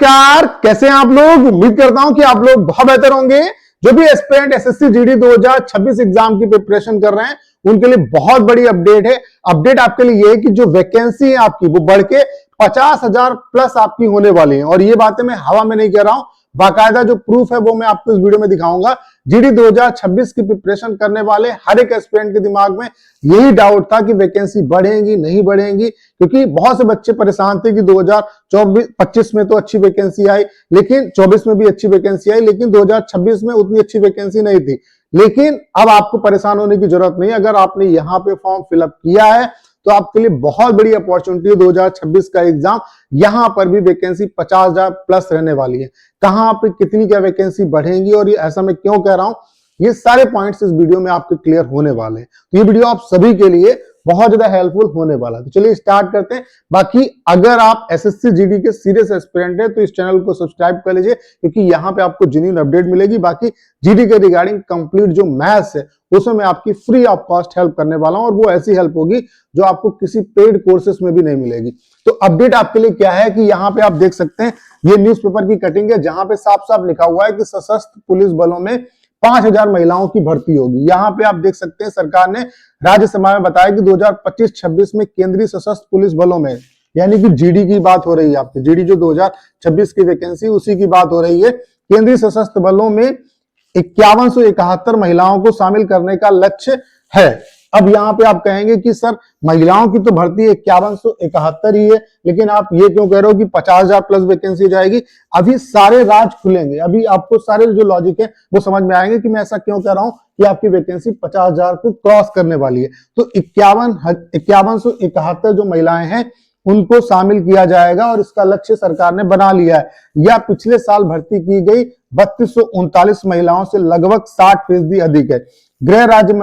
नमस्कार, कैसे हैं आप लोग। उम्मीद करता हूं कि आप लोग बहुत बेहतर होंगे। जो भी एस्पिरेंट एसएससी जीडी 2026 एग्जाम की प्रिपरेशन कर रहे हैं उनके लिए बहुत बड़ी अपडेट है। अपडेट आपके लिए ये है कि जो वैकेंसी है आपकी वो बढ़ के 50,000 प्लस आपकी होने वाली है। और ये बातें मैं हवा में नहीं कह रहा हूं, बाकायदा जो प्रूफ है वो मैं आपको इस वीडियो में दिखाऊंगा। जीडी 2026 की प्रिपरेशन करने वाले हर एक एस्पिरेंट के दिमाग में यही डाउट था कि वैकेंसी बढ़ेंगी नहीं बढ़ेंगी, क्योंकि बहुत से बच्चे परेशान थे कि 2024-25 में तो अच्छी वैकेंसी आई, लेकिन 24 में भी अच्छी वैकेंसी आई, लेकिन 2026 में उतनी अच्छी वैकेंसी नहीं थी। लेकिन अब आपको परेशान होने की जरूरत नहीं। अगर आपने यहां पे फॉर्म फिलअप किया है तो आपके लिए बहुत बड़ी अपॉर्चुनिटी है। 2026 का एग्जाम, यहां पर भी वैकेंसी 50,000 प्लस रहने वाली है। कहां पे कितनी क्या वैकेंसी बढ़ेंगी और ये ऐसा मैं क्यों कह रहा हूं, ये सारे पॉइंट्स इस वीडियो में आपके क्लियर होने वाले हैं। तो ये वीडियो आप सभी के लिए बहुत ज्यादा हेल्पफुल होने वाला है। तो चलिए स्टार्ट करते हैं। बाकी अगर आप एसएससी जीडी के सीरियस एस्पिरेंट है तो इस चैनल को सब्सक्राइब कर लीजिए, क्योंकि यहाँ पे आपको जेन्युइन अपडेट मिलेगी। बाकी जीडी के रिगार्डिंग कंप्लीट जो मैथ्स है उसमें मैं आपकी फ्री ऑफ कॉस्ट हेल्प करने वाला हूं, और वो ऐसी हेल्प होगी जो आपको किसी पेड कोर्सेस में भी नहीं मिलेगी। तो अपडेट आपके लिए क्या है कि यहाँ पे आप देख सकते हैं ये न्यूज़पेपर की कटिंग है, जहां पे साफ साफ लिखा हुआ है कि सशस्त्र पुलिस बलों में 5,000 महिलाओं की भर्ती होगी। यहाँ पे आप देख सकते हैं सरकार ने राज्यसभा में बताया कि 2025-26 में केंद्रीय सशस्त्र पुलिस बलों में, यानी कि जीडी की बात हो रही है आपकी, जीडी जो 2026 की वैकेंसी उसी की बात हो रही है। केंद्रीय सशस्त्र बलों में 5171 महिलाओं को शामिल करने का लक्ष्य है। अब यहाँ पे आप कहेंगे कि सर महिलाओं की तो भर्ती 5171 ही है, लेकिन आप ये क्यों कह रहे हो कि 50,000 प्लस वैकेंसी जाएगी। अभी सारे राज खुलेंगे, अभी आपको सारे जो लॉजिक है वो समझ में आएंगे कि मैं ऐसा क्यों कह रहा हूं कि आपकी वैकेंसी 50,000 को क्रॉस करने वाली है। तो 5171 जो महिलाएं हैं उनको शामिल किया जाएगा, और इसका लक्ष्य सरकार ने बना लिया है। यह पिछले साल भर्ती की गई 3239 महिलाओं से लगभग 60% अधिक है। गृह राज्य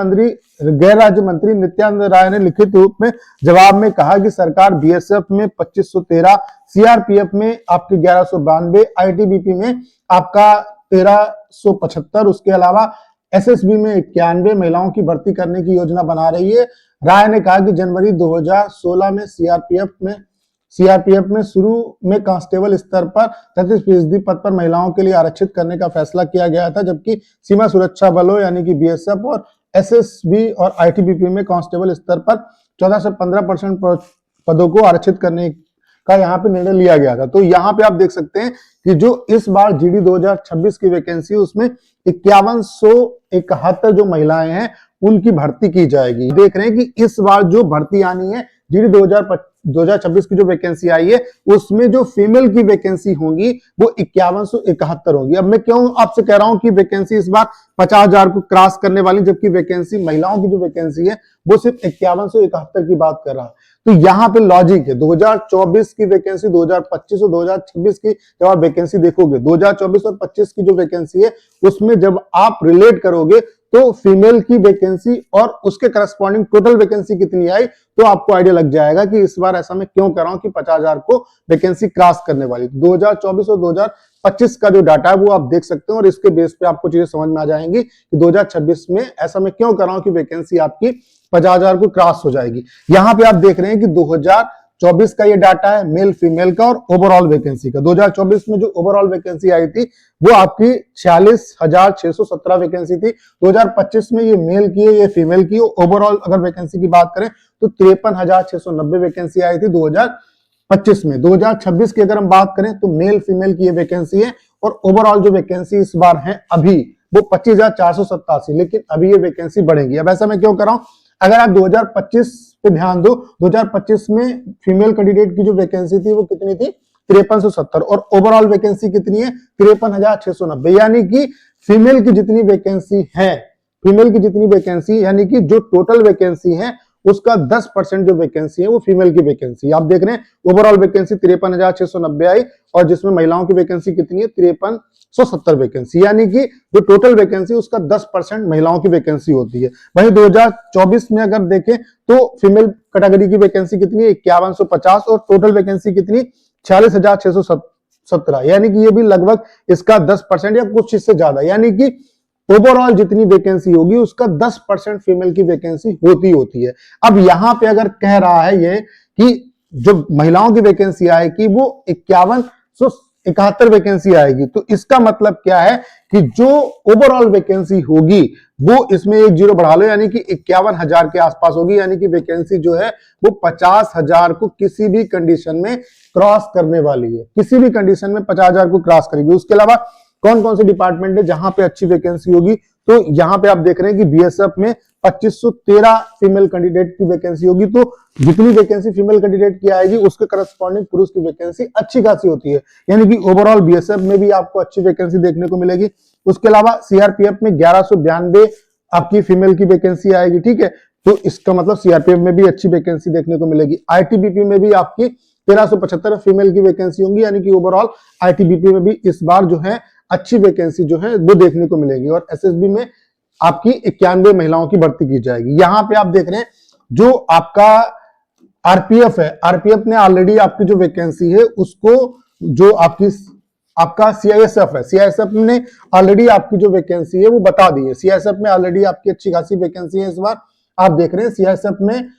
मंत्री नित्यानंद राय ने लिखित रूप में जवाब में कहा कि सरकार बीएसएफ में 2513, सीआरपीएफ में आपके 1192, आईटीबीपी में आपका 1375, उसके अलावा एसएसबी में 91 महिलाओं की भर्ती करने की योजना बना रही है। राय ने कहा कि जनवरी 2016 में सीआरपीएफ में शुरू में कांस्टेबल स्तर पर 33% पद पर महिलाओं के लिए आरक्षित करने का फैसला किया गया था, जबकि सीमा सुरक्षा बलों यानी कि बीएसएफ और एसएसबी और आईटीबीपी में कांस्टेबल स्तर पर 14 से 15% पदों को आरक्षित करने का यहाँ पे निर्णय लिया गया था। तो यहाँ पे आप देख सकते हैं कि जो इस बार जीडी 2026 की वैकेंसी उसमें 5171 जो महिलाएं हैं उनकी भर्ती की जाएगी। देख रहे हैं कि इस बार जो भर्ती आनी है जीडी 2026 की जो वैकेंसी आई है उसमें जो फीमेल की वैकेंसी होंगी वो 5171 होगी। अब मैं क्यों आपसे कह रहा हूं कि वैकेंसी इस बार 50,000 को क्रॉस करने वाली, जबकि वैकेंसी महिलाओं की जो वैकेंसी है वो सिर्फ 5171 की बात कर रहा है। तो यहाँ पे लॉजिक है, 2024 की वैकेंसी 2025 और 2026 की जब आप वैकेंसी देखोगे, 2024 और 25 की जो वैकेंसी है उसमें जब आप रिलेट करोगे तो फीमेल की वैकेंसी और उसके करस्पॉन्डिंग टोटल वैकेंसी कितनी आई तो आपको आइडिया लग जाएगा कि इस बार ऐसा मैं क्यों कर रहा हूं कि 50,000 को वैकेंसी क्रॉस करने वाली। 2024 और 2025 का जो डाटा है वो आप देख सकते हैं, और इसके बेस पे आपको चीजें समझ में आ जाएंगी कि 2026 में ऐसा मैं क्यों कर रहा हूं कि वैकेंसी आपकी 50,000 को क्रॉस हो जाएगी। यहां पे आप देख रहे हैं कि 2024 का ये डाटा है मेल फीमेल का और ओवरऑल वैकेंसी का। 2024 में जो ओवरऑल वैकेंसी आई थी वो आपकी 46,617 वैकेंसी थी। 2025 में ये मेल की है, ये फीमेल की। ओवरऑल अगर वैकेंसी की बात करें तो 53,690 वैकेंसी आई थी 2025 में। 2026 की अगर हम बात करें तो मेल फीमेल की ये वैकेंसी है, और ओवरऑल जो वैकेंसी इस बार है अभी वो 25,487, लेकिन अभी ये वैकेंसी बढ़ेगी। अब ऐसा मैं क्यों कर रहा हूं, अगर आप 2025 पे ध्यान दो, 2025 में फीमेल कैंडिडेट की जो वैकेंसी थी वो कितनी थी 5370, और ओवरऑल वैकेंसी कितनी है 53,690, यानी कि फीमेल की जितनी वैकेंसी यानी कि जो टोटल वैकेंसी है उसका 10% जो वैकेंसी है वो फीमेल की वैकेंसी। आप देख रहे हैं ओवरऑल वैकेंसी 53,690 आई, और जिसमें महिलाओं की वैकेंसी कितनी है 5370 वैकेंसी, यानी कि जो टोटल वैकेंसी उसका 10% महिलाओं की वैकेंसी होती है। वहीं 2024 में अगर देखें तो फीमेल कैटेगरी की वैकेंसी कितनी है 5150, और टोटल वैकेंसी कितनी 46,617, यानी कि ये भी लगभग इसका 10% या कुछ इससे ज्यादा, यानी कि ओवरऑल जितनी वैकेंसी होगी उसका 10% फीमेल की वैकेंसी होती है। अब यहां पे अगर कह रहा है ये कि जो महिलाओं की वैकेंसी आए कि वो 71 वैकेंसी आएगी। तो इसका मतलब क्या है कि जो ओवरऑल वैकेंसी होगी वो इसमें एक जीरो बढ़ा लो, यानी कि 51,000 के आसपास होगी। यानी कि वैकेंसी जो है वो 50,000 को किसी भी कंडीशन में क्रॉस करने वाली है, किसी भी कंडीशन में 50,000 को क्रॉस करेगी। उसके अलावा कौन कौन से डिपार्टमेंट है जहां पे अच्छी वैकेंसी होगी, तो यहाँ पे आप देख रहे हैं कि बीएसएफ में 2513 फीमेल कैंडिडेट की वैकेंसी होगी। तो जितनी वैकेंसी फीमेल कैंडिडेट की आएगी उसके करस्पॉन्डिंग पुरुष की वैकेंसी अच्छी खासी होती है, यानी कि ओवरऑल बीएसएफ में भी आपको अच्छी वैकेंसी देखने को मिलेगी। उसके अलावा सीआरपीएफ में 1192 आपकी फीमेल की वैकेंसी आएगी, ठीक है। तो इसका मतलब सीआरपीएफ में भी अच्छी वैकेंसी देखने को मिलेगी। आईटीबीपी में भी आपकी 1375 फीमेल की वैकेंसी होंगी, यानी कि ओवरऑल आईटीबीपी में भी इस बार जो है अच्छी वैकेंसी जो है वो देखने को मिलेगी। और एसएसबी में आपकी 91 महिलाओं की भर्ती की जाएगी। यहां पे आप देख रहे हैं जो आपका आरपीएफ है, आरपीएफ ने ऑलरेडी आपकी जो वैकेंसी है उसको, जो आपका सीआईएसएफ है, सीआईएसएफ ने ऑलरेडी आपकी जो वैकेंसी है वो बता दी है। सीआईएसएफ में ऑलरेडी आपकी अच्छी खासी वैकेंसी है। इस बार आप देख रहे हैं सीआईएसएफ में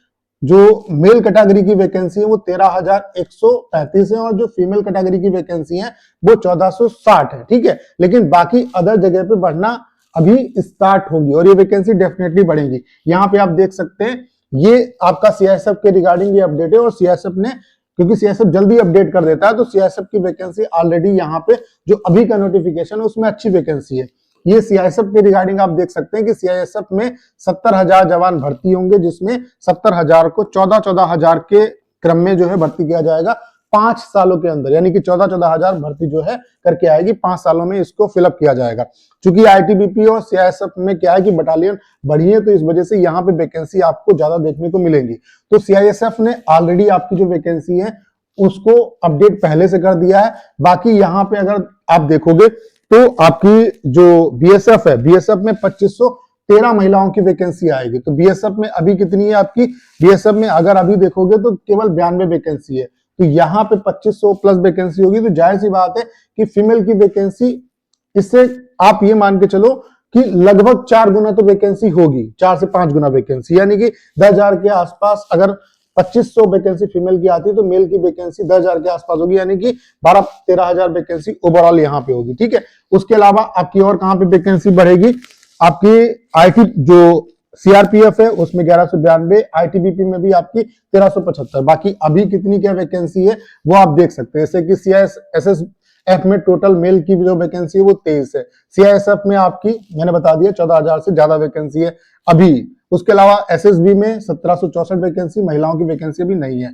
जो मेल कैटेगरी की वैकेंसी है वो 13,135 है और जो फीमेल कैटेगरी की वैकेंसी है वो 1460 है, ठीक है। लेकिन बाकी अदर जगह पे बढ़ना अभी स्टार्ट होगी और ये वैकेंसी डेफिनेटली बढ़ेगी। यहाँ पे आप देख सकते हैं ये आपका सीआईएसएफ के रिगार्डिंग ये अपडेट है। और सीआईएसएफ ने, क्योंकि सीआईएसएफ जल्दी अपडेट कर देता है, तो सीआईएसएफ की वैकेंसी ऑलरेडी यहाँ पे जो अभी का नोटिफिकेशन है उसमें अच्छी वैकेंसी है। ये सीआईएसएफ के रिगार्डिंग आप देख सकते हैं कि सीआईएसएफ में 70,000 जवान भर्ती होंगे, जिसमें 70,000 को 14,000 के क्रम में जो है भर्ती किया जाएगा 5 सालों के अंदर, यानी कि 14,000 भर्ती जो है करके आएगी 5 सालों में, इसको फिलअप किया जाएगा। क्योंकि आईटीबीपी और सीआईएसएफ में क्या है कि बटालियन बढ़ी है, तो इस वजह से यहाँ पे वैकेंसी आपको ज्यादा देखने को मिलेंगी। तो सीआईएसएफ ने ऑलरेडी आपकी जो वैकेंसी है उसको अपडेट पहले से कर दिया है। बाकी यहाँ पे अगर आप देखोगे तो आपकी जो बीएसएफ है, बीएसएफ में 2513 महिलाओं की वैकेंसी आएगी। तो बीएसएफ में अभी कितनी है आपकी, बीएसएफ में अगर अभी देखोगे तो केवल 92 वैकेंसी है। तो यहाँ पे 2500 प्लस वैकेंसी होगी। तो जाहिर सी बात है कि फीमेल की वैकेंसी, इससे आप ये मान के चलो कि लगभग 4 गुना तो वैकेंसी होगी, 4 से 5 गुना वैकेंसी, यानी कि 10,000 के आसपास अगर 2500 वैकेंसी फीमेल की आती है तो मेल की वैकेंसी 10,000 के आसपास होगी, यानी कि 12-13,000 वैकेंसी ओवरऑल यहाँ पे होगी, ठीक है। उसके अलावा आपकी और कहाँ पे वैकेंसी बढ़ेगी, आपकी आईटी जो सीआरपीएफ है उसमें 1192, आईटीबीपी में भी आपकी 1375। बाकी अभी कितनी क्या वैकेंसी है वो आप देख सकते हैं। जैसे कि सीआईएसएफ में टोटल मेल की जो वैकेंसी है वो 23 है। सीआईएसएफ में आपकी मैंने बता दिया 14,000 से ज्यादा वैकेंसी है अभी। उसके अलावा एसएसबी में 1764 वैकेंसी, महिलाओं की वैकेंसी भी नहीं है।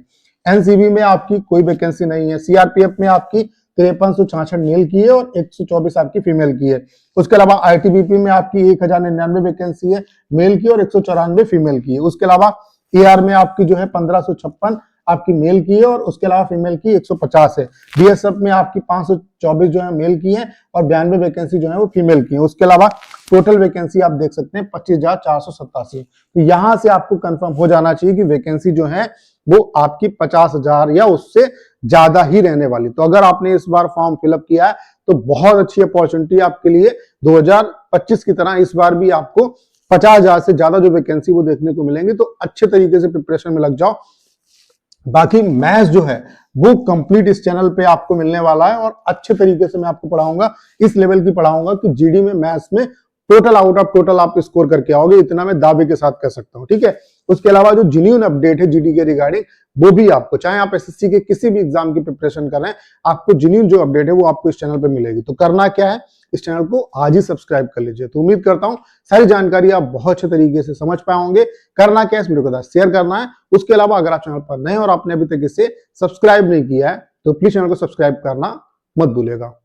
एनसीबी में आपकी कोई वैकेंसी नहीं है। सीआरपीएफ में आपकी 5366 मेल की है और 124 आपकी फीमेल की है। उसके अलावा आईटीबीपी में आपकी 1099 वैकेंसी है मेल की और 194 फीमेल की है। उसके अलावा एआर में आपकी जो है 1556 आपकी मेल की है और उसके अलावा फीमेल की 150 है। बीएसएफ में आपकी 524 जो है मेल की है और 92 वैकेंसी जो है वो फीमेल की है। उसके अलावा टोटल वैकेंसी आप देख सकते हैं 25,487। तो यहां से आपको कंफर्म हो जाना चाहिए कि वैकेंसी जो है वो आपकी 50,000 या उससे ज्यादा ही रहने वाली। तो अगर आपने इस बार फॉर्म फिलअप किया है तो बहुत अच्छी अपॉर्चुनिटी आपके लिए। 2025 की तरह इस बार भी आपको 50,000 से ज्यादा जो वैकेंसी वो देखने को मिलेंगी। तो अच्छे तरीके से प्रिपरेशन में लग जाओ। बाकी मैथ्स जो है वो कंप्लीट इस चैनल पे आपको मिलने वाला है और अच्छे तरीके से मैं आपको पढ़ाऊंगा, इस लेवल की पढ़ाऊंगा कि जीडी में मैथ्स में टोटल आउट ऑफ टोटल आप स्कोर करके आओगे, इतना मैं दावे के साथ कह सकता हूं, ठीक है। उसके अलावा जो जेन्युइन अपडेट है जीडी के रिगार्डिंग वो भी आपको, चाहे आप एसएससी के किसी भी एग्जाम की प्रिपरेशन कर रहे हैं, आपको जेन्युइन जो अपडेट है वो आपको इस चैनल पे मिलेगी। तो करना क्या है, इस चैनल को आज ही सब्सक्राइब कर लीजिए। तो उम्मीद करता हूं सारी जानकारी आप बहुत अच्छे तरीके से समझ पाए होंगे। करना क्या है, इस वीडियो को शेयर करना है। उसके अलावा अगर आप चैनल पर नए और आपने अभी तक इसे सब्सक्राइब नहीं किया है तो प्लीज चैनल को सब्सक्राइब करना मत भूलिएगा।